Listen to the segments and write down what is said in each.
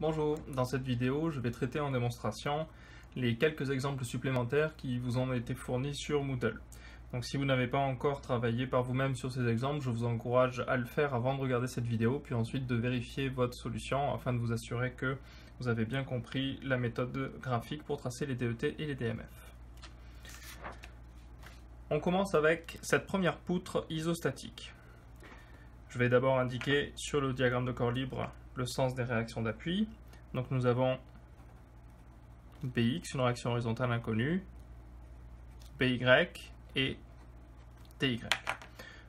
Bonjour, dans cette vidéo, je vais traiter en démonstration les quelques exemples supplémentaires qui vous ont été fournis sur Moodle. Donc si vous n'avez pas encore travaillé par vous-même sur ces exemples, je vous encourage à le faire avant de regarder cette vidéo, puis ensuite de vérifier votre solution afin de vous assurer que vous avez bien compris la méthode graphique pour tracer les DET et les DMF. On commence avec cette première poutre isostatique. Je vais d'abord indiquer sur le diagramme de corps libre le sens des réactions d'appui. Donc nous avons BX, une réaction horizontale inconnue, BY et TY.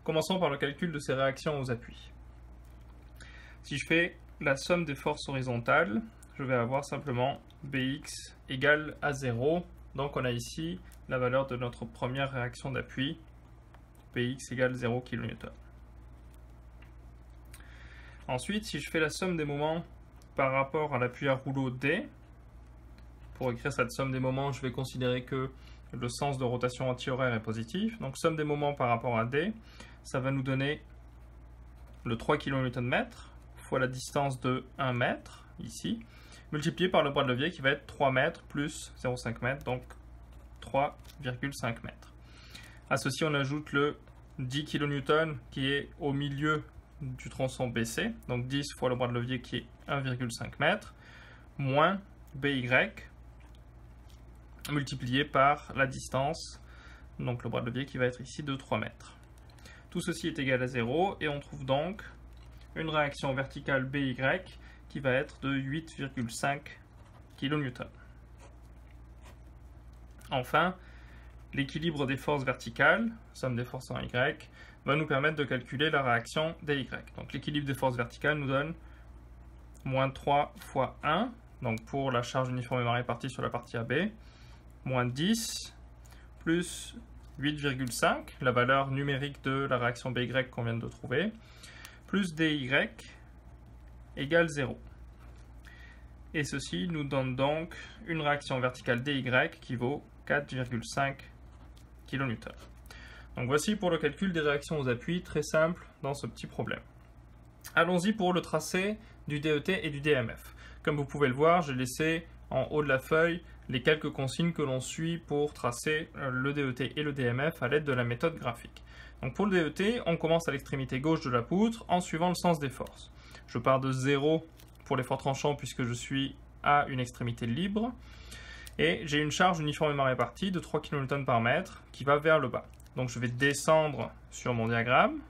Commençons par le calcul de ces réactions aux appuis. Si je fais la somme des forces horizontales, je vais avoir simplement BX égale à 0. Donc on a ici la valeur de notre première réaction d'appui, BX égale 0 kN. Ensuite, si je fais la somme des moments par rapport à l'appui à rouleau D, pour écrire cette somme des moments, je vais considérer que le sens de rotation antihoraire est positif. Donc somme des moments par rapport à D, ça va nous donner le 3 kN fois la distance de 1 mètre, ici, multiplié par le bras de levier qui va être 3 mètres plus 0,5 mètres, donc 3,5 mètres. À ceci, on ajoute le 10 kN qui est au milieu du tronçon BC, donc 10 fois le bras de levier qui est 1,5 m, moins BY, multiplié par la distance, donc le bras de levier qui va être ici de 3 mètres. Tout ceci est égal à 0, et on trouve donc une réaction verticale BY qui va être de 8,5 kN. Enfin, l'équilibre des forces verticales, somme des forces en Y, va nous permettre de calculer la réaction DY. Donc l'équilibre des forces verticales nous donne moins 3 fois 1, donc pour la charge uniformément répartie sur la partie AB, moins 10, plus 8,5, la valeur numérique de la réaction BY qu'on vient de trouver, plus DY égale 0. Et ceci nous donne donc une réaction verticale DY qui vaut 4,5 kN. Donc voici pour le calcul des réactions aux appuis, très simple dans ce petit problème. Allons-y pour le tracé du DET et du DMF. Comme vous pouvez le voir, j'ai laissé en haut de la feuille les quelques consignes que l'on suit pour tracer le DET et le DMF à l'aide de la méthode graphique. Donc pour le DET, on commence à l'extrémité gauche de la poutre en suivant le sens des forces. Je pars de 0 pour l'effort tranchant puisque je suis à une extrémité libre. Et j'ai une charge uniformément répartie de 3 kN par mètre qui va vers le bas. Donc je vais descendre sur mon diagramme.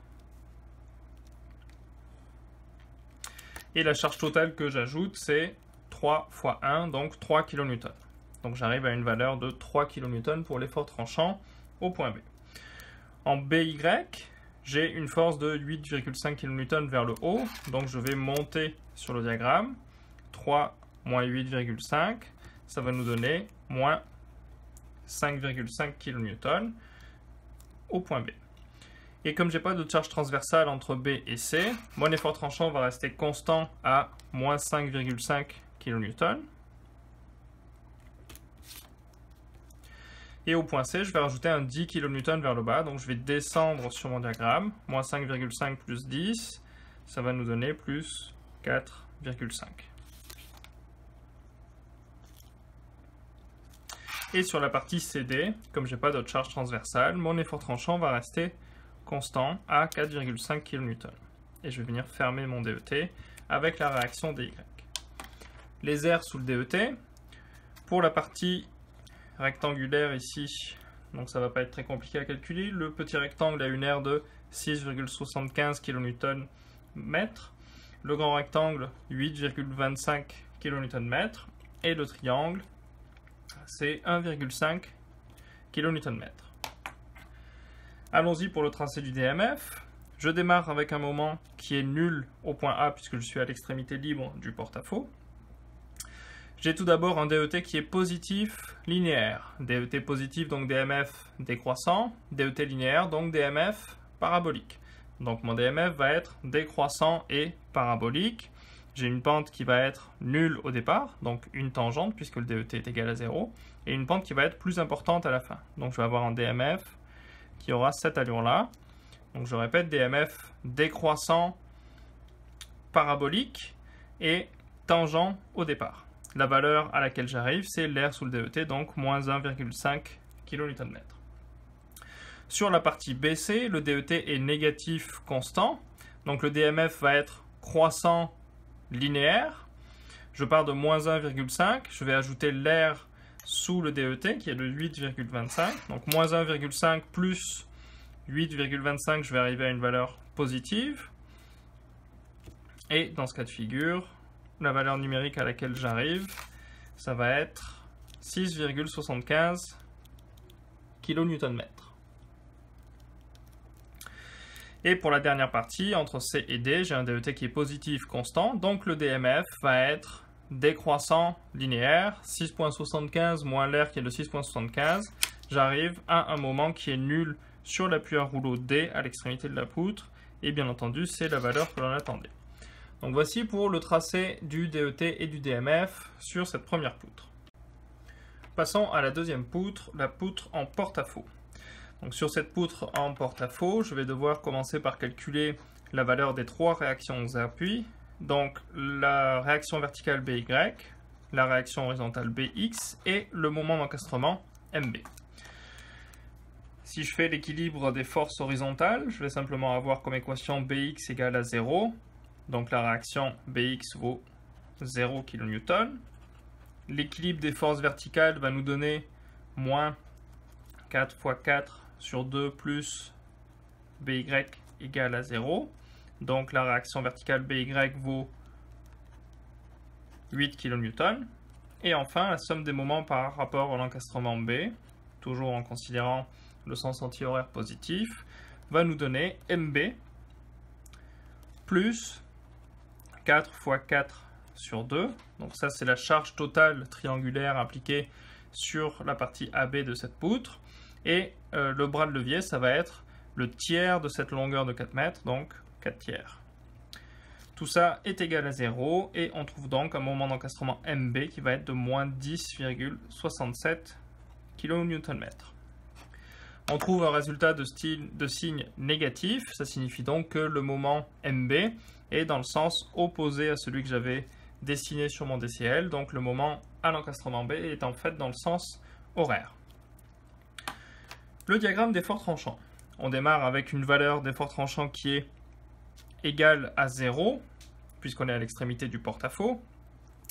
Et la charge totale que j'ajoute, c'est 3 fois 1, donc 3 kN. Donc j'arrive à une valeur de 3 kN pour l'effort tranchant au point B. En BY, j'ai une force de 8,5 kN vers le haut. Donc je vais monter sur le diagramme. 3 moins 8,5, ça va nous donner moins 5,5 kN au point B. Et comme je n'ai pas de charge transversale entre B et C, mon effort tranchant va rester constant à moins 5,5 kN. Et au point C, je vais rajouter un 10 kN vers le bas, donc je vais descendre sur mon diagramme, moins 5,5 plus 10, ça va nous donner plus 4,5. Et sur la partie CD, comme je n'ai pas d'autre charge transversale, mon effort tranchant va rester constant à 4,5 kN. Et je vais venir fermer mon DET avec la réaction DY. Les aires sous le DET, pour la partie rectangulaire ici, donc ça ne va pas être très compliqué à calculer, le petit rectangle a une aire de 6,75 kN mètre, le grand rectangle 8,25 kN mètre, et le triangle c'est 1,5 kN mètre. Allons-y pour le tracé du DMF. Je démarre avec un moment qui est nul au point A puisque je suis à l'extrémité libre du porte-à-faux. J'ai tout d'abord un DET qui est positif linéaire. DET positif, donc DMF décroissant. DET linéaire, donc DMF parabolique. Donc mon DMF va être décroissant et parabolique. J'ai une pente qui va être nulle au départ, donc une tangente puisque le DET est égal à 0, et une pente qui va être plus importante à la fin. Donc je vais avoir un DMF qui aura cette allure-là. Donc je répète, DMF décroissant parabolique, et tangent au départ. La valeur à laquelle j'arrive, c'est l'air sous le DET, donc moins 1,5 kN. Sur la partie BC, le DET est négatif constant, donc le DMF va être croissant linéaire. Je pars de moins 1,5, je vais ajouter l'air sous le DET qui est de 8,25, donc moins 1,5 plus 8,25, je vais arriver à une valeur positive. Et dans ce cas de figure, la valeur numérique à laquelle j'arrive, ça va être 6,75 kN. Et pour la dernière partie, entre C et D, j'ai un DET qui est positif constant, donc le DMF va être décroissant linéaire, 6,75 moins l'air qui est de 6,75. J'arrive à un moment qui est nul sur l'appui à rouleau D à l'extrémité de la poutre, et bien entendu, c'est la valeur que l'on attendait. Donc voici pour le tracé du DET et du DMF sur cette première poutre. Passons à la deuxième poutre, la poutre en porte-à-faux. Donc sur cette poutre en porte-à-faux, je vais devoir commencer par calculer la valeur des trois réactions aux appuis. Donc la réaction verticale BY, la réaction horizontale BX et le moment d'encastrement MB. Si je fais l'équilibre des forces horizontales, je vais simplement avoir comme équation BX égale à 0. Donc la réaction BX vaut 0 kN. L'équilibre des forces verticales va nous donner moins 4 fois 4 sur 2 plus BY égale à 0. Donc la réaction verticale BY vaut 8 kN. Et enfin, la somme des moments par rapport à l'encastrement B, toujours en considérant le sens antihoraire positif, va nous donner MB plus 4 fois 4 sur 2. Donc ça, c'est la charge totale triangulaire appliquée sur la partie AB de cette poutre. Et le bras de levier, ça va être le tiers de cette longueur de 4 mètres, donc 4 tiers. Tout ça est égal à 0 et on trouve donc un moment d'encastrement MB qui va être de moins 10,67 kN. On trouve un résultat de signe négatif, ça signifie donc que le moment MB est dans le sens opposé à celui que j'avais dessiné sur mon DCL, donc le moment à l'encastrement B est en fait dans le sens horaire. Le diagramme d'effort tranchant. On démarre avec une valeur d'effort tranchant qui est égale à 0, puisqu'on est à l'extrémité du porte-à-faux.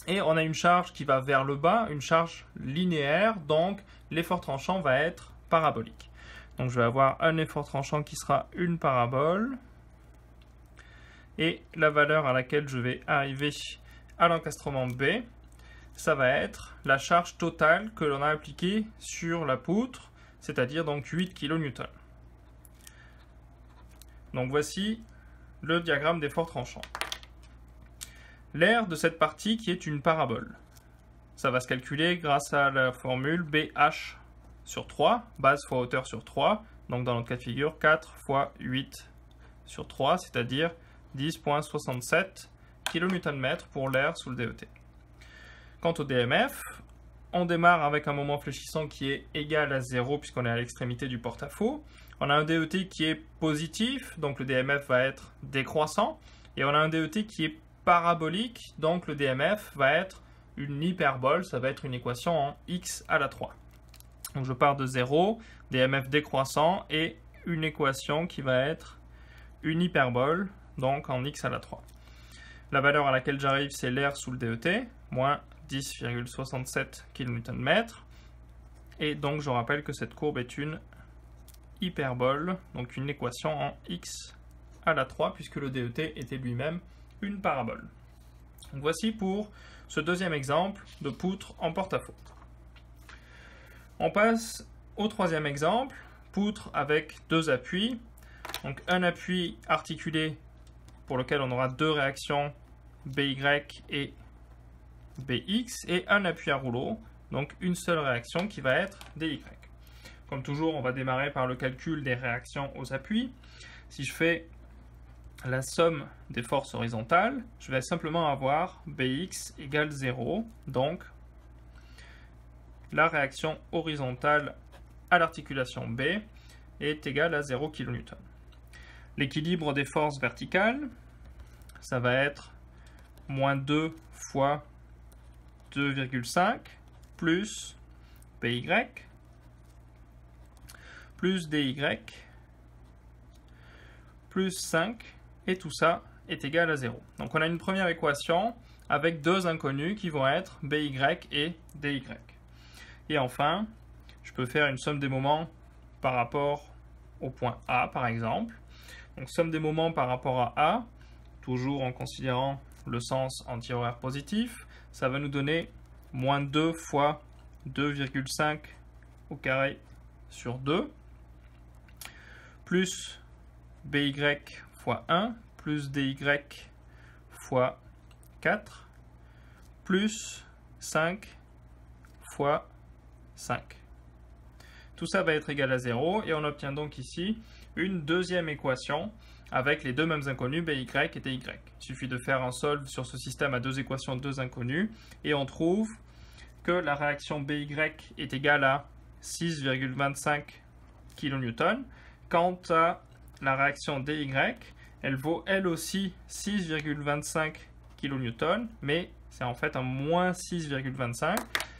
Et on a une charge qui va vers le bas, une charge linéaire, donc l'effort tranchant va être parabolique. Donc je vais avoir un effort tranchant qui sera une parabole. Et la valeur à laquelle je vais arriver à l'encastrement B, ça va être la charge totale que l'on a appliquée sur la poutre, c'est-à-dire donc 8 kN. Donc voici le diagramme d'effort tranchant. L'aire de cette partie qui est une parabole. Ça va se calculer grâce à la formule BH sur 3, base fois hauteur sur 3. Donc dans notre cas de figure, 4 fois 8 sur 3, c'est-à-dire 10,67 kN pour l'aire sous le DET. Quant au DMF, on démarre avec un moment fléchissant qui est égal à 0 puisqu'on est à l'extrémité du porte-à-faux. On a un DET qui est positif, donc le DMF va être décroissant. Et on a un DET qui est parabolique, donc le DMF va être une hyperbole, ça va être une équation en x à la 3. Donc je pars de 0, DMF décroissant, et une équation qui va être une hyperbole, donc en x à la 3. La valeur à laquelle j'arrive, c'est l'air sous le DET, moins 10,67 kN. Et donc je rappelle que cette courbe est une hyperbole, donc une équation en x à la 3, puisque le DET était lui-même une parabole. Donc voici pour ce deuxième exemple de poutre en porte-à-faux. On passe au troisième exemple, poutre avec deux appuis. Donc un appui articulé pour lequel on aura deux réactions BY et BX, et un appui à rouleau, donc une seule réaction qui va être DY. Comme toujours, on va démarrer par le calcul des réactions aux appuis. Si je fais la somme des forces horizontales, je vais simplement avoir BX égale 0, donc la réaction horizontale à l'articulation B est égale à 0 kN. L'équilibre des forces verticales, ça va être moins 2 fois 2,5 plus PY plus DY plus 5, et tout ça est égal à 0. Donc on a une première équation avec deux inconnus qui vont être BY et DY. Et enfin, je peux faire une somme des moments par rapport au point A, par exemple. Donc somme des moments par rapport à A, toujours en considérant le sens antihoraire positif, ça va nous donner moins 2 fois 2,5 au carré sur 2, plus BY fois 1, plus DY fois 4, plus 5 fois 5. Tout ça va être égal à 0, et on obtient donc ici une deuxième équation avec les deux mêmes inconnus, BY et DY. Il suffit de faire un solve sur ce système à deux équations de deux inconnus, et on trouve que la réaction BY est égale à 6,25 kN. Quant à la réaction DY, elle vaut elle aussi 6,25 kN, mais c'est en fait un moins 6,25,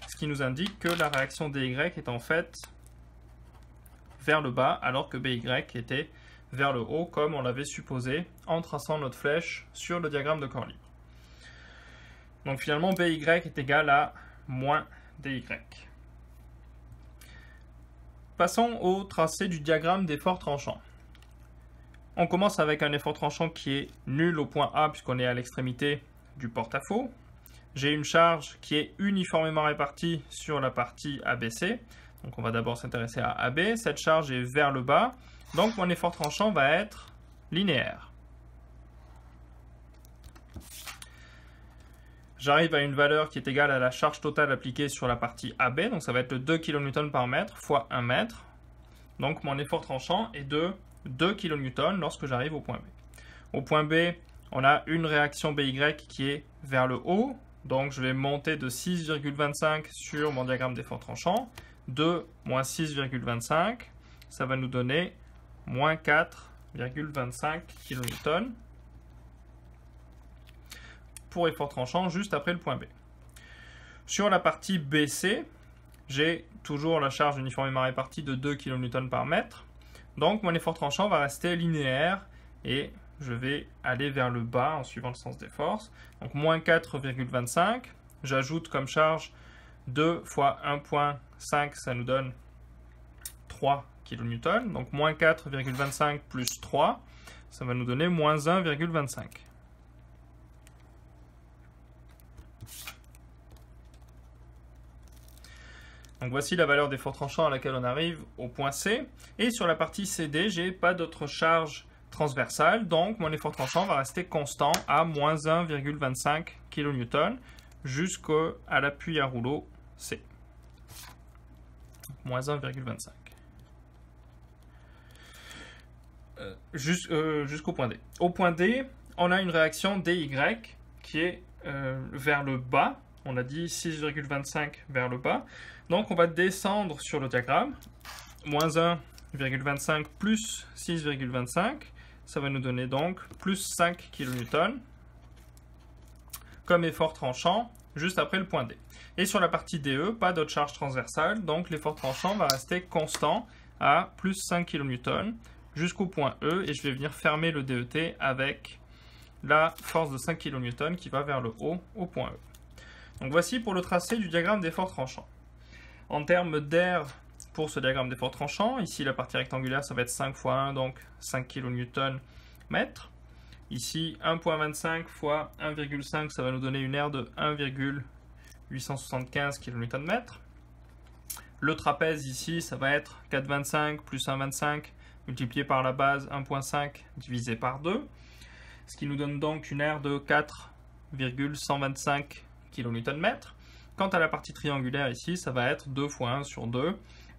ce qui nous indique que la réaction DY est en fait vers le bas, alors que BY était vers le haut, comme on l'avait supposé en traçant notre flèche sur le diagramme de corps libre. Donc finalement, BY est égal à moins DY. Passons au tracé du diagramme d'effort tranchant. On commence avec un effort tranchant qui est nul au point A, puisqu'on est à l'extrémité du porte-à-faux. J'ai une charge qui est uniformément répartie sur la partie ABC. Donc on va d'abord s'intéresser à AB. Cette charge est vers le bas. Donc mon effort tranchant va être linéaire. J'arrive à une valeur qui est égale à la charge totale appliquée sur la partie AB. Donc ça va être le 2 kN par mètre fois 1 mètre. Donc mon effort tranchant est de 2 kN lorsque j'arrive au point B. Au point B, on a une réaction BY qui est vers le haut. Donc je vais monter de 6,25 sur mon diagramme d'effort tranchant. 2 moins 6,25, ça va nous donner moins 4,25 kN pour effort tranchant juste après le point B. Sur la partie BC, j'ai toujours la charge uniformément répartie de 2 kN par mètre. Donc mon effort tranchant va rester linéaire et je vais aller vers le bas en suivant le sens des forces. Donc moins 4,25, j'ajoute comme charge 2 fois 1,5, ça nous donne 3 kN. Donc moins 4,25 plus 3, ça va nous donner moins 1,25. Donc voici la valeur d'effort tranchant à laquelle on arrive au point C. Et sur la partie CD, je n'ai pas d'autre charge transversale, donc mon effort tranchant va rester constant à moins 1,25 kN jusqu'à l'appui à rouleau C. Moins 1,25. Jusqu'au point D. Au point D, on a une réaction DY qui est vers le bas. On a dit 6,25 vers le bas. Donc on va descendre sur le diagramme. Moins 1,25 plus 6,25. Ça va nous donner donc plus 5 kN comme effort tranchant juste après le point D. Et sur la partie DE, pas d'autre charge transversale, donc l'effort tranchant va rester constant à plus 5 kN jusqu'au point E, et je vais venir fermer le DET avec la force de 5 kN qui va vers le haut au point E. Donc voici pour le tracé du diagramme d'effort tranchant. En termes d'air pour ce diagramme d'effort tranchant, ici la partie rectangulaire ça va être 5 fois 1, donc 5 kN mètre. Ici 1,25 fois 1,5, ça va nous donner une aire de 1,875 kN mètre. Le trapèze ici, ça va être 4,25 plus 1,25 multiplié par la base 1,5 divisé par 2. Ce qui nous donne donc une aire de 4,125 kN mètre. Quant à la partie triangulaire ici, ça va être 2 fois 1 sur 2,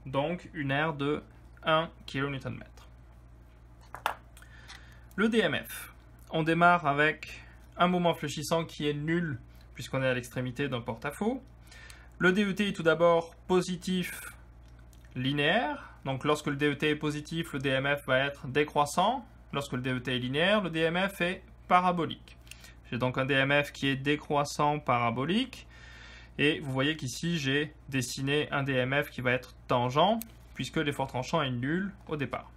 donc une aire de 1 kN mètre. Le DMF. On démarre avec un moment fléchissant qui est nul puisqu'on est à l'extrémité d'un porte-à-faux. Le DET est tout d'abord positif linéaire. Donc lorsque le DET est positif, le DMF va être décroissant. Lorsque le DET est linéaire, le DMF est parabolique. J'ai donc un DMF qui est décroissant parabolique. Et vous voyez qu'ici, j'ai dessiné un DMF qui va être tangent, puisque l'effort tranchant est nul au départ.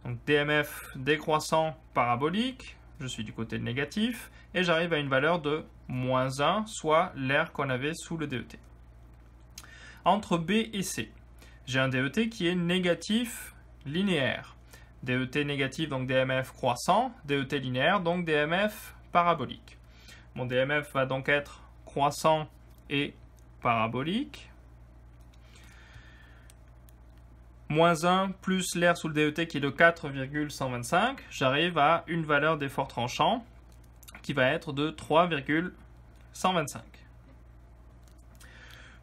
Donc DMF décroissant parabolique, je suis du côté négatif, et j'arrive à une valeur de -1, soit l'air qu'on avait sous le DET. Entre B et C, j'ai un DET qui est négatif linéaire. DET négatif, donc DMF croissant, DET linéaire, donc DMF parabolique. Mon DMF va donc être croissant et parabolique. -1 plus l'air sous le DET qui est de 4,125, j'arrive à une valeur d'effort tranchant qui va être de 3,125.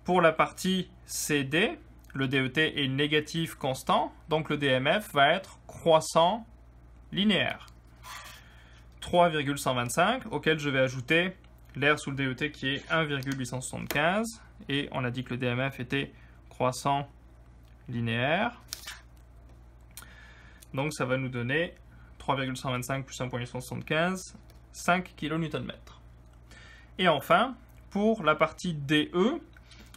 Pour la partie CD, le DET est négatif constant, donc le DMF va être croissant linéaire. 3,125 auquel je vais ajouter l'air sous le DET qui est 1,875 et on a dit que le DMF était croissant linéaire. Donc ça va nous donner 3,125 plus 1,875, 5 kN/m. Et enfin, pour la partie DE,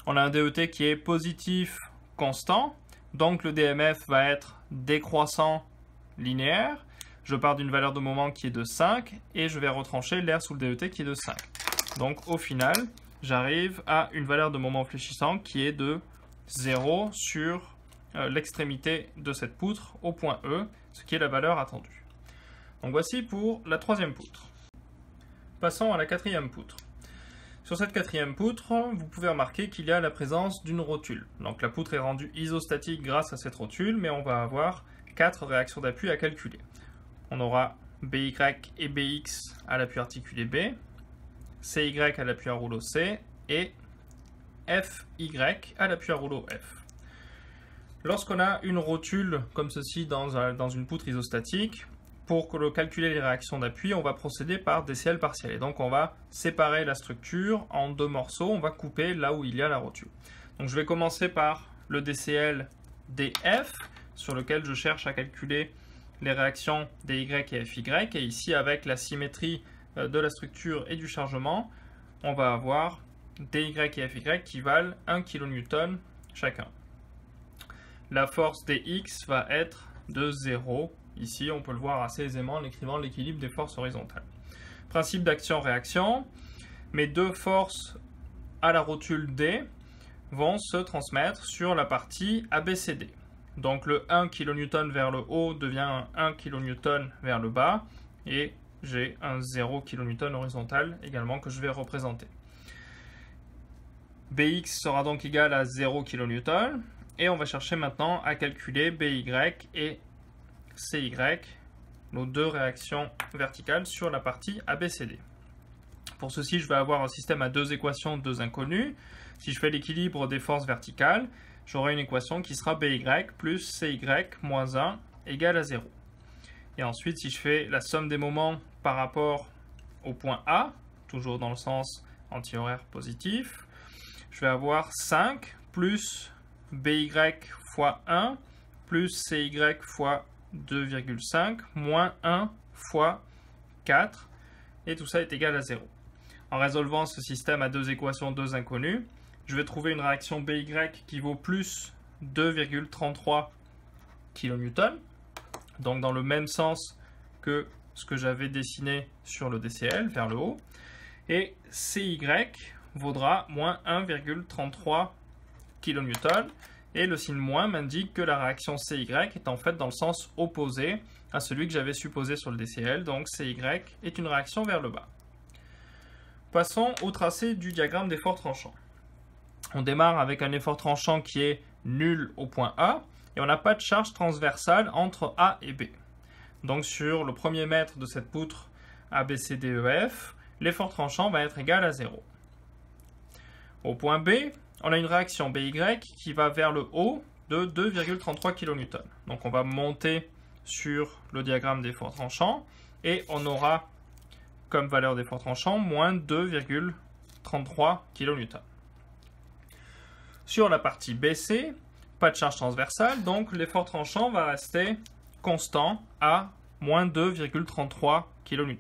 on a un DET qui est positif constant, donc le DMF va être décroissant linéaire. Je pars d'une valeur de moment qui est de 5 et je vais retrancher l'air sous le DET qui est de 5. Donc au final, j'arrive à une valeur de moment fléchissant qui est de 0 sur l'extrémité de cette poutre au point E, ce qui est la valeur attendue. Donc voici pour la troisième poutre. Passons à la quatrième poutre. Sur cette quatrième poutre, vous pouvez remarquer qu'il y a la présence d'une rotule. Donc la poutre est rendue isostatique grâce à cette rotule, mais on va avoir 4 réactions d'appui à calculer. On aura BY et BX à l'appui articulé B, CY à l'appui à rouleau C et FY à l'appui à rouleau F. Lorsqu'on a une rotule comme ceci dans une poutre isostatique, pour calculer les réactions d'appui, on va procéder par DCL partiel. Et donc on va séparer la structure en 2 morceaux, on va couper là où il y a la rotule. Donc je vais commencer par le DCL DF, sur lequel je cherche à calculer les réactions DY et FY. Et ici, avec la symétrie de la structure et du chargement, on va avoir DY et FY qui valent 1 kN chacun. La force DX va être de 0. Ici, on peut le voir assez aisément en écrivant l'équilibre des forces horizontales. Principe d'action-réaction. Mes deux forces à la rotule D vont se transmettre sur la partie ABCD. Donc le 1 kN vers le haut devient un 1 kN vers le bas. Et j'ai un 0 kN horizontal également que je vais représenter. BX sera donc égal à 0 kN. Et on va chercher maintenant à calculer BY et CY, nos deux réactions verticales sur la partie ABCD. Pour ceci, je vais avoir un système à deux équations, deux inconnues. Si je fais l'équilibre des forces verticales, j'aurai une équation qui sera BY plus CY moins 1 égale à 0. Et ensuite, si je fais la somme des moments par rapport au point A, toujours dans le sens antihoraire positif, je vais avoir 5 plus BY fois 1 plus CY fois 2,5 moins 1 fois 4 et tout ça est égal à 0. En résolvant ce système à deux équations, deux inconnues, je vais trouver une réaction BY qui vaut plus 2,33 kN, donc dans le même sens que ce que j'avais dessiné sur le DCL vers le haut, et CY vaudra moins 1,33 kN. Et le signe moins m'indique que la réaction CY est en fait dans le sens opposé à celui que j'avais supposé sur le DCL, donc CY est une réaction vers le bas. Passons au tracé du diagramme d'effort tranchant. On démarre avec un effort tranchant qui est nul au point A, et on n'a pas de charge transversale entre A et B. Donc sur le premier mètre de cette poutre ABCDEF, l'effort tranchant va être égal à 0. Au point B, on a une réaction BY qui va vers le haut de 2,33 kN. Donc on va monter sur le diagramme d'effort tranchant et on aura comme valeur d'effort tranchant moins 2,33 kN. Sur la partie BC, pas de charge transversale, donc l'effort tranchant va rester constant à moins 2,33 kN.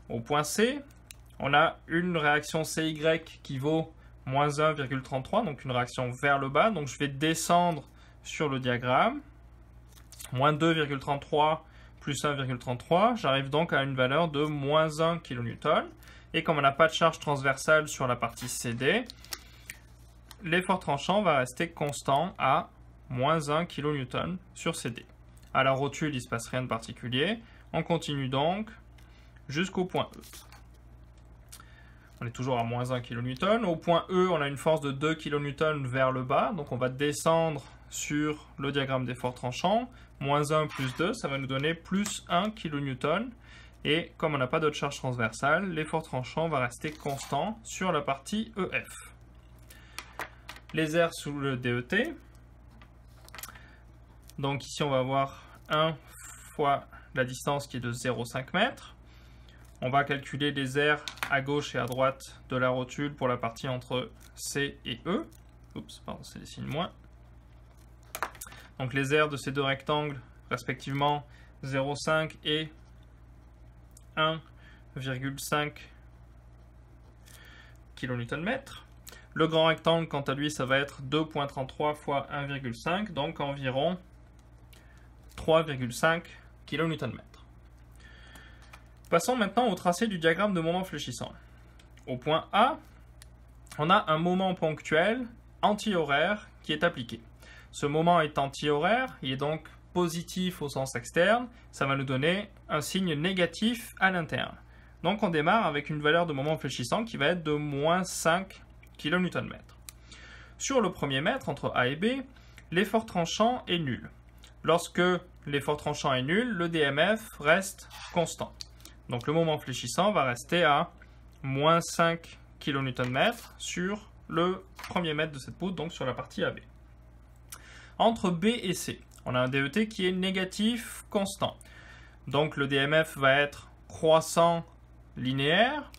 Au point C, on a une réaction CY qui vaut moins 1,33, donc une réaction vers le bas. Donc je vais descendre sur le diagramme. Moins 2,33 plus 1,33, j'arrive donc à une valeur de moins 1 kN. Et comme on n'a pas de charge transversale sur la partie CD, l'effort tranchant va rester constant à moins 1 kN sur CD. À la rotule, il ne se passe rien de particulier. On continue donc jusqu'au point E. On est toujours à moins 1 kN. Au point E, on a une force de 2 kN vers le bas. Donc on va descendre sur le diagramme d'effort tranchant. Moins 1 plus 2, ça va nous donner plus 1 kN. Et comme on n'a pas d'autre charge transversale, l'effort tranchant va rester constant sur la partie EF. Les aires sous le DET. Donc ici, on va avoir 1 fois la distance qui est de 0,5 m. On va calculer les aires à gauche et à droite de la rotule pour la partie entre C et E. Oups, pardon, c'est les signes moins. Donc les aires de ces deux rectangles, respectivement 0,5 et 1,5 kN/m. Le grand rectangle, quant à lui, ça va être 2,33 fois 1,5, donc environ 3,5 kN/m. Passons maintenant au tracé du diagramme de moment fléchissant. Au point A, on a un moment ponctuel anti-horaire qui est appliqué. Ce moment est anti-horaire, il est donc positif au sens externe, ça va nous donner un signe négatif à l'interne. Donc on démarre avec une valeur de moment fléchissant qui va être de moins 5 kN/m. Sur le premier mètre, entre A et B, l'effort tranchant est nul. Lorsque l'effort tranchant est nul, le DMF reste constant. Donc le moment fléchissant va rester à moins 5 kN/m sur le premier mètre de cette poutre, donc sur la partie AB. Entre B et C, on a un DET qui est négatif constant. Donc le DMF va être croissant linéaire,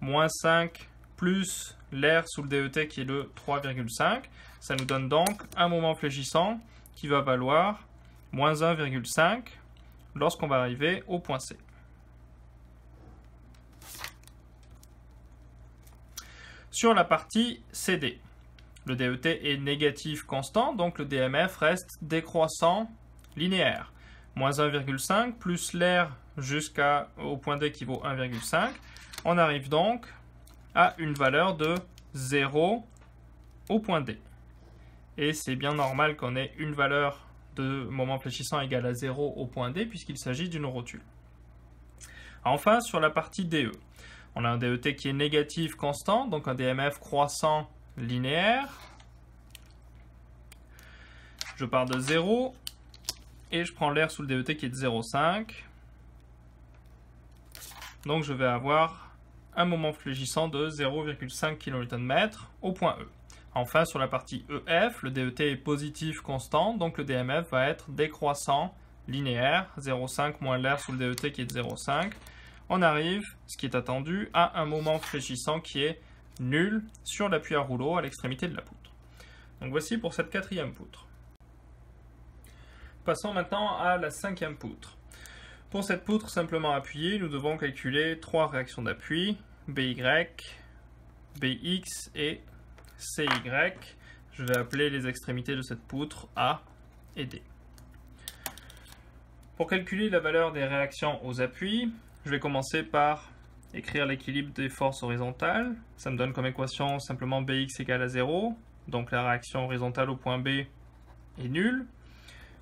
moins 5 plus l'air sous le DET qui est de 3,5. Ça nous donne donc un moment fléchissant qui va valoir moins 1,5 lorsqu'on va arriver au point C. Sur la partie CD, le DET est négatif constant, donc le DMF reste décroissant linéaire. Moins 1,5 plus l'air jusqu'au point D qui vaut 1,5. On arrive donc à une valeur de 0 au point D. Et c'est bien normal qu'on ait une valeur de moment fléchissant égale à 0 au point D puisqu'il s'agit d'une rotule. Enfin, sur la partie DE, on a un DET qui est négatif constant, donc un DMF croissant linéaire. Je pars de 0 et je prends l'air sous le DET qui est de 0,5. Donc je vais avoir un moment fléchissant de 0,5 kN/m au point E. Enfin, sur la partie EF, le DET est positif constant, donc le DMF va être décroissant linéaire, 0,5 moins l'air sous le DET qui est de 0,5. On arrive, ce qui est attendu, à un moment fléchissant qui est nul sur l'appui à rouleau à l'extrémité de la poutre. Donc voici pour cette quatrième poutre. Passons maintenant à la cinquième poutre. Pour cette poutre simplement appuyée, nous devons calculer trois réactions d'appui, BY, BX et CY. Je vais appeler les extrémités de cette poutre A et D. Pour calculer la valeur des réactions aux appuis, je vais commencer par écrire l'équilibre des forces horizontales. Ça me donne comme équation simplement BX égale à 0. Donc la réaction horizontale au point B est nulle.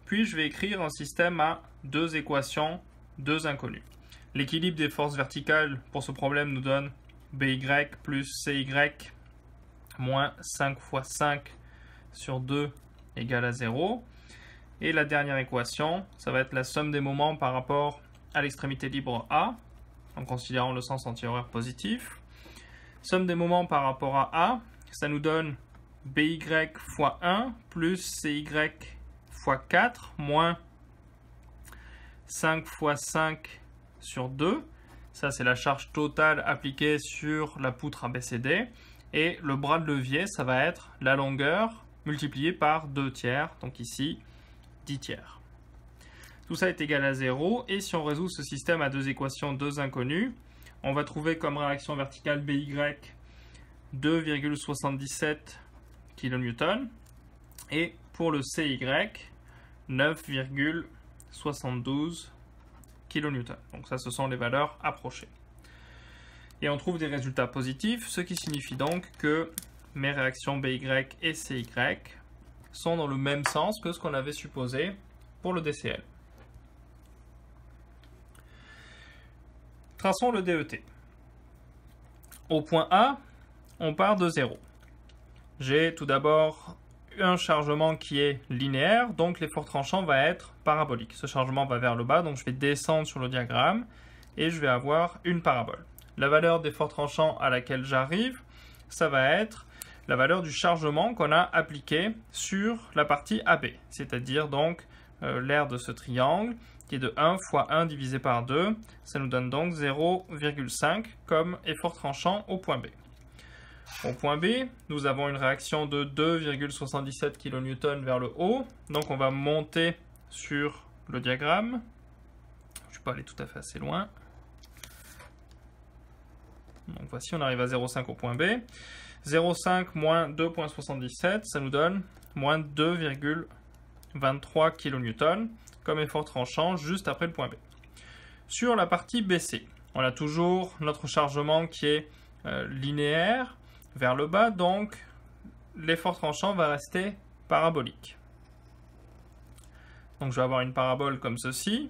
Puis je vais écrire un système à deux équations, deux inconnues. L'équilibre des forces verticales pour ce problème nous donne BY plus CY moins 5 fois 5 sur 2 égale à 0. Et la dernière équation, ça va être la somme des moments par rapport à l'extrémité libre A, en considérant le sens anti-horaire positif. Somme des moments par rapport à A, ça nous donne BY fois 1 plus CY fois 4 moins 5 fois 5 sur 2. Ça, c'est la charge totale appliquée sur la poutre ABCD. Et le bras de levier, ça va être la longueur multipliée par 2 tiers. Donc ici, 10 tiers. Tout ça est égal à 0. Et si on résout ce système à deux équations, deux inconnues, on va trouver comme réaction verticale BY 2,77 kN et pour le CY 9,72 kN. Donc ça, ce sont les valeurs approchées. Et on trouve des résultats positifs, ce qui signifie donc que mes réactions BY et CY sont dans le même sens que ce qu'on avait supposé pour le DCL. Traçons le DET. Au point A, on part de 0. J'ai tout d'abord un chargement qui est linéaire, donc l'effort tranchant va être parabolique. Ce chargement va vers le bas, donc je vais descendre sur le diagramme et je vais avoir une parabole. La valeur d'effort tranchant à laquelle j'arrive, ça va être la valeur du chargement qu'on a appliqué sur la partie AB, c'est-à-dire donc l'aire de ce triangle qui est de 1 fois 1 divisé par 2, ça nous donne donc 0,5 comme effort tranchant au point B. Au point B, nous avons une réaction de 2,77 kN vers le haut, donc on va monter sur le diagramme. Je ne suis pas allé tout à fait assez loin. Donc voici, on arrive à 0,5 au point B. 0,5 moins 2,77, ça nous donne moins 2,23 kN comme effort tranchant juste après le point B. Sur la partie BC, on a toujours notre chargement qui est linéaire vers le bas, donc l'effort tranchant va rester parabolique. Donc je vais avoir une parabole comme ceci.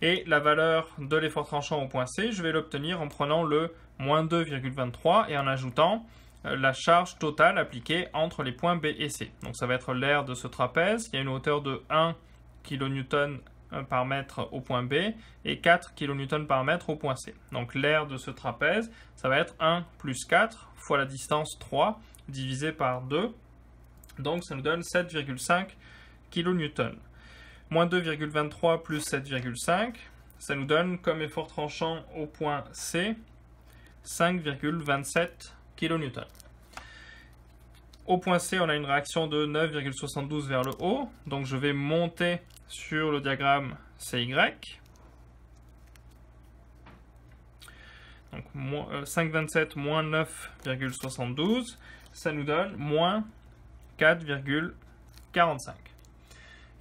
Et la valeur de l'effort tranchant au point C, je vais l'obtenir en prenant le moins 2,23 et en ajoutant la charge totale appliquée entre les points B et C. Donc ça va être l'aire de ce trapèze, qui a une hauteur de 1 kN par mètre au point B et 4 kN par mètre au point C. Donc l'aire de ce trapèze, ça va être 1 plus 4 fois la distance 3 divisé par 2. Donc ça nous donne 7,5 kN. Moins 2,23 plus 7,5, ça nous donne comme effort tranchant au point C 5,27 kN. Au point C, on a une réaction de 9,72 vers le haut, donc je vais monter sur le diagramme CY. Donc 5,27 moins 9,72, ça nous donne moins 4,45.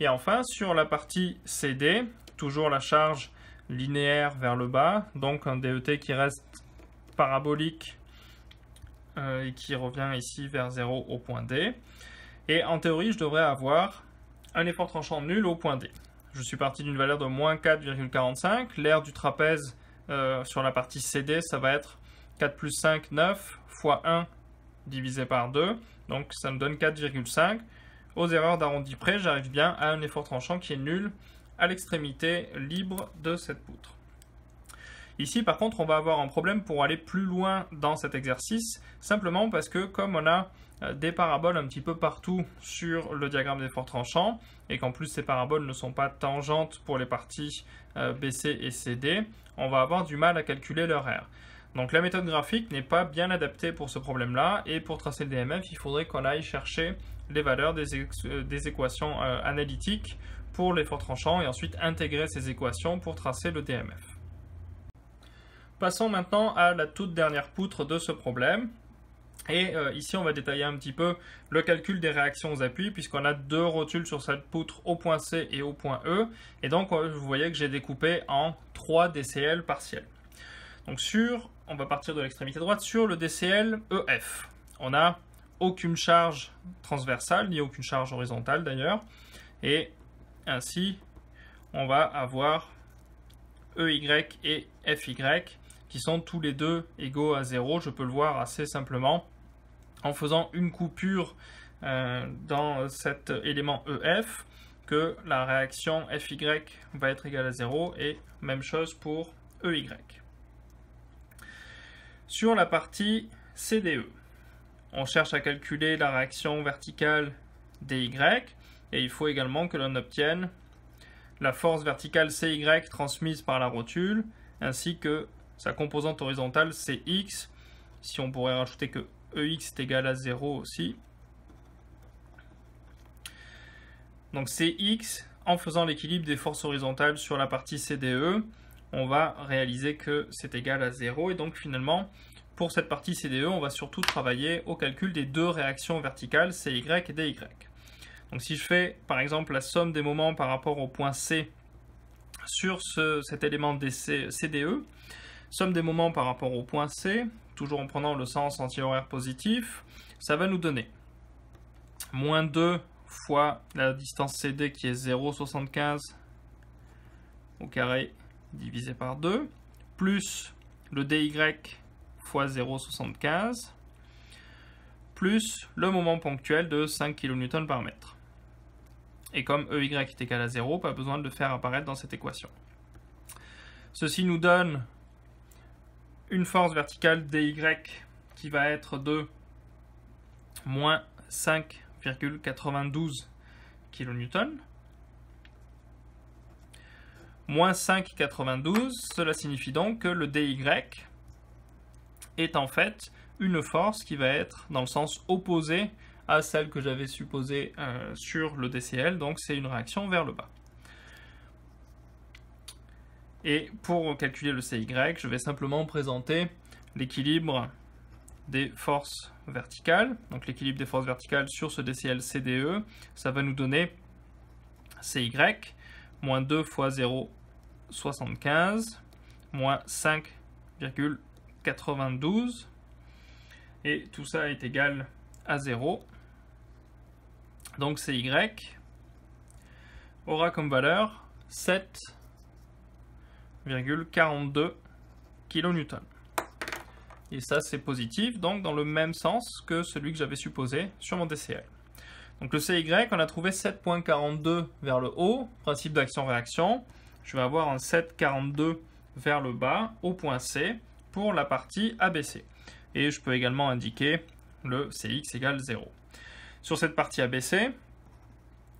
Et enfin, sur la partie CD, toujours la charge linéaire vers le bas, donc un DET qui reste parabolique et qui revient ici vers 0 au point D. Et en théorie, je devrais avoir un effort tranchant nul au point D. Je suis parti d'une valeur de moins 4,45. L'aire du trapèze sur la partie CD, ça va être 4 plus 5, 9, fois 1 divisé par 2. Donc ça me donne 4,5. Aux erreurs d'arrondi près, j'arrive bien à un effort tranchant qui est nul à l'extrémité libre de cette poutre. Ici, par contre, on va avoir un problème pour aller plus loin dans cet exercice, simplement parce que comme on a des paraboles un petit peu partout sur le diagramme d'effort tranchant, et qu'en plus ces paraboles ne sont pas tangentes pour les parties BC et CD, on va avoir du mal à calculer leur aire. Donc la méthode graphique n'est pas bien adaptée pour ce problème-là, et pour tracer le DMF, il faudrait qu'on aille chercher les valeurs des équations analytiques pour l'effort tranchant et ensuite intégrer ces équations pour tracer le DMF. Passons maintenant à la toute dernière poutre de ce problème. Et ici, on va détailler un petit peu le calcul des réactions aux appuis, puisqu'on a deux rotules sur cette poutre au point C et au point E. Et donc, vous voyez que j'ai découpé en 3 DCL partiels. Donc on va partir de l'extrémité droite, sur le DCL EF. On n'a aucune charge transversale, ni aucune charge horizontale d'ailleurs. Et ainsi, on va avoir EY et FY qui sont tous les deux égaux à 0. Je peux le voir assez simplement en faisant une coupure dans cet élément EF, que la réaction FY va être égale à 0, et même chose pour EY. Sur la partie CDE, on cherche à calculer la réaction verticale DY, et il faut également que l'on obtienne la force verticale CY transmise par la rotule, ainsi que sa composante horizontale CX, si on pourrait rajouter que EX est égal à 0 aussi. Donc CX, en faisant l'équilibre des forces horizontales sur la partie CDE, on va réaliser que c'est égal à 0. Et donc finalement, pour cette partie CDE, on va surtout travailler au calcul des deux réactions verticales, CY et DY. Donc si je fais par exemple la somme des moments par rapport au point C sur cet élément des CDE, somme des moments par rapport au point C, toujours en prenant le sens antihoraire positif, ça va nous donner moins 2 fois la distance CD qui est 0,75 au carré divisé par 2, plus le DY fois 0,75, plus le moment ponctuel de 5 kN par mètre. Et comme EY est égal à 0, pas besoin de le faire apparaître dans cette équation. Ceci nous donne une force verticale DY qui va être de moins 5,92 kN. Moins 5,92, cela signifie donc que le DY est en fait une force qui va être dans le sens opposé à celle que j'avais supposée sur le DCL, donc c'est une réaction vers le bas. Et pour calculer le CY, je vais simplement présenter l'équilibre des forces verticales. Donc l'équilibre des forces verticales sur ce DCL CDE, ça va nous donner CY, moins 2 fois 0,75, moins 5,92, et tout ça est égal à 0. Donc CY aura comme valeur 7,42 kN. Et ça c'est positif, donc dans le même sens que celui que j'avais supposé sur mon DCL. Donc le CY, on a trouvé 7,42 vers le haut, principe d'action-réaction. Je vais avoir un 7,42 vers le bas au point C pour la partie ABC. Et je peux également indiquer le CX égale 0. Sur cette partie ABC,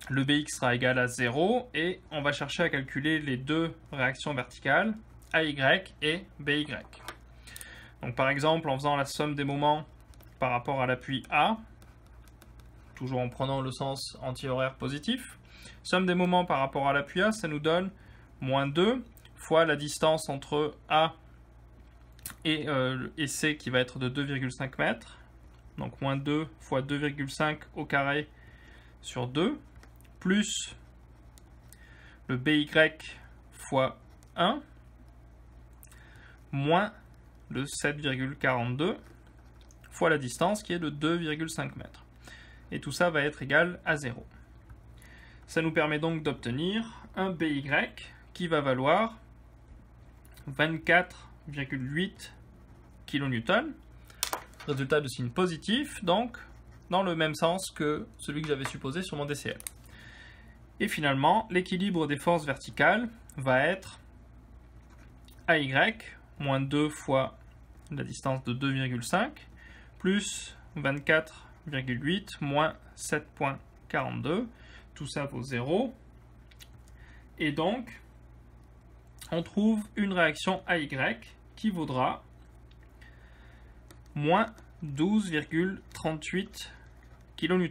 le BX sera égal à 0 et on va chercher à calculer les deux réactions verticales, AY et BY. Donc par exemple, en faisant la somme des moments par rapport à l'appui A, toujours en prenant le sens antihoraire positif, somme des moments par rapport à l'appui A, ça nous donne moins 2 fois la distance entre A et C qui va être de 2,5 mètres. Donc moins 2 fois 2,5 au carré sur 2, plus le BY fois 1, moins le 7,42 fois la distance qui est de 2,5 mètres. Et tout ça va être égal à 0. Ça nous permet donc d'obtenir un BY qui va valoir 24,8 kN. Résultat de signe positif, donc dans le même sens que celui que j'avais supposé sur mon DCL. Et finalement, l'équilibre des forces verticales va être AY, moins 2 fois la distance de 2,5, plus 24,8, moins 7,42. Tout ça vaut 0. Et donc, on trouve une réaction AY qui vaudra moins 12,38 kN.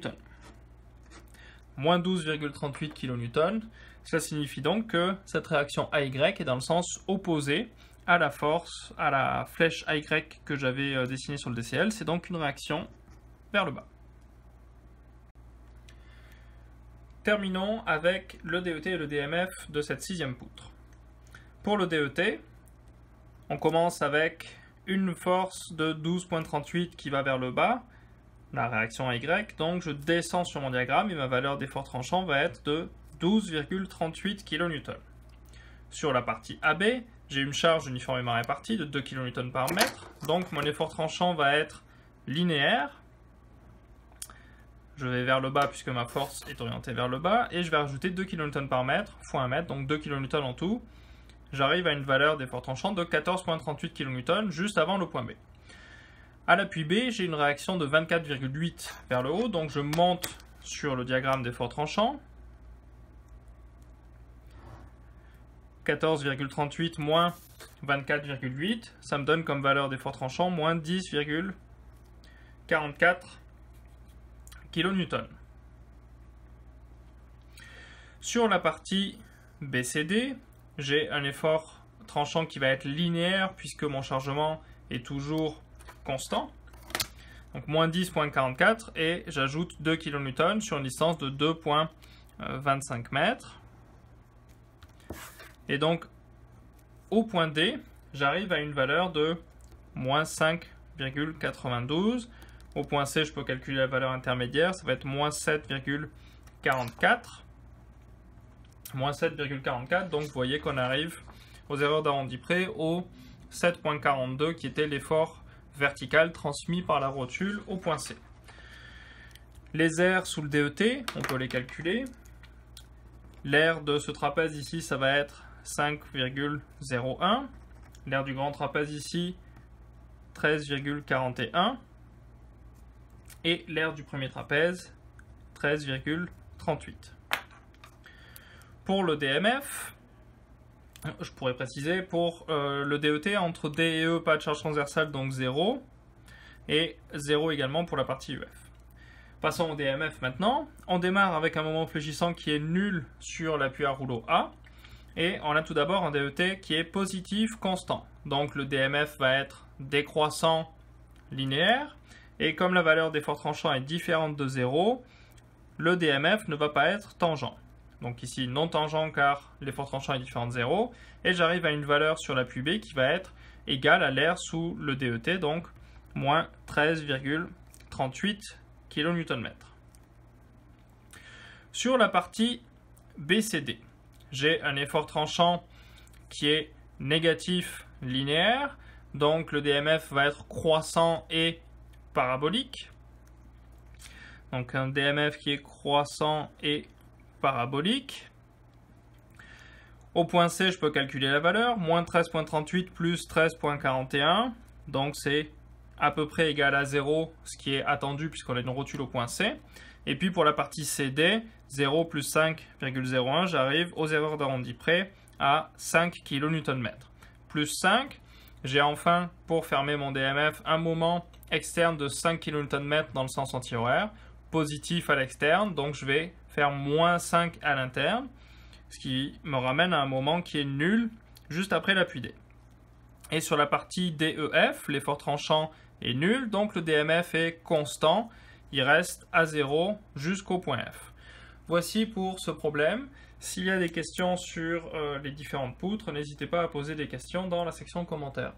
Moins 12,38 kN, ça signifie donc que cette réaction AY est dans le sens opposé à la force, à la flèche AY que j'avais dessinée sur le DCL. C'est donc une réaction vers le bas. Terminons avec le DET et le DMF de cette sixième poutre. Pour le DET, on commence avec une force de 12,38 qui va vers le bas, la réaction AY, donc je descends sur mon diagramme et ma valeur d'effort tranchant va être de 12,38 kN. Sur la partie AB, j'ai une charge uniformément répartie de 2 kN par mètre, donc mon effort tranchant va être linéaire. Je vais vers le bas puisque ma force est orientée vers le bas, et je vais rajouter 2 kN par mètre fois 1 mètre, donc 2 kN en tout. J'arrive à une valeur d'effort tranchant de 14,38 kN juste avant le point B. À l'appui B, j'ai une réaction de 24,8 vers le haut, donc je monte sur le diagramme d'effort tranchant. 14,38 moins 24,8, ça me donne comme valeur d'effort tranchant moins 10,44 kN. Sur la partie BCD, j'ai un effort tranchant qui va être linéaire puisque mon chargement est toujours constant. Donc moins 10,44 et j'ajoute 2 kN sur une distance de 2,25 mètres. Et donc au point D, j'arrive à une valeur de moins 5,92. Au point C, je peux calculer la valeur intermédiaire, ça va être moins 7,44. Moins 7,44, donc vous voyez qu'on arrive aux erreurs d'arrondi près au 7,42 qui était l'effort vertical transmis par la rotule au point C. Les airs sous le DET, on peut les calculer. L'air de ce trapèze ici, ça va être 5,01. L'air du grand trapèze ici, 13,41. Et l'air du premier trapèze, 13,38. Pour le DMF, je pourrais préciser, pour le DET, entre D et E, pas de charge transversale, donc 0. Et 0 également pour la partie UF. Passons au DMF maintenant. On démarre avec un moment fléchissant qui est nul sur l'appui à rouleau A. Et on a tout d'abord un DET qui est positif constant. Donc le DMF va être décroissant linéaire. Et comme la valeur d'effort tranchant est différente de 0, le DMF ne va pas être tangent. Donc ici non tangent car l'effort tranchant est différent de 0. Et j'arrive à une valeur sur l'appui B qui va être égale à l'air sous le DET, donc moins 13,38 kN. Sur la partie BCD, j'ai un effort tranchant qui est négatif linéaire. Donc le DMF va être croissant et parabolique. Donc un DMF qui est croissant et parabolique. Au point C, je peux calculer la valeur. Moins 13,38 plus 13,41. Donc c'est à peu près égal à 0, ce qui est attendu puisqu'on a une rotule au point C. Et puis pour la partie CD, 0 plus 5,01, j'arrive aux erreurs d'arrondi près à 5 kN. Plus 5, j'ai enfin, pour fermer mon DMF, un moment externe de 5 kN dans le sens antihoraire, positif à l'externe, donc je vais faire moins 5 à l'interne, ce qui me ramène à un moment qui est nul juste après l'appui D. Et sur la partie DEF, l'effort tranchant est nul, donc le DMF est constant, il reste à 0 jusqu'au point F. Voici pour ce problème. S'il y a des questions sur les différentes poutres, n'hésitez pas à poser des questions dans la section commentaires.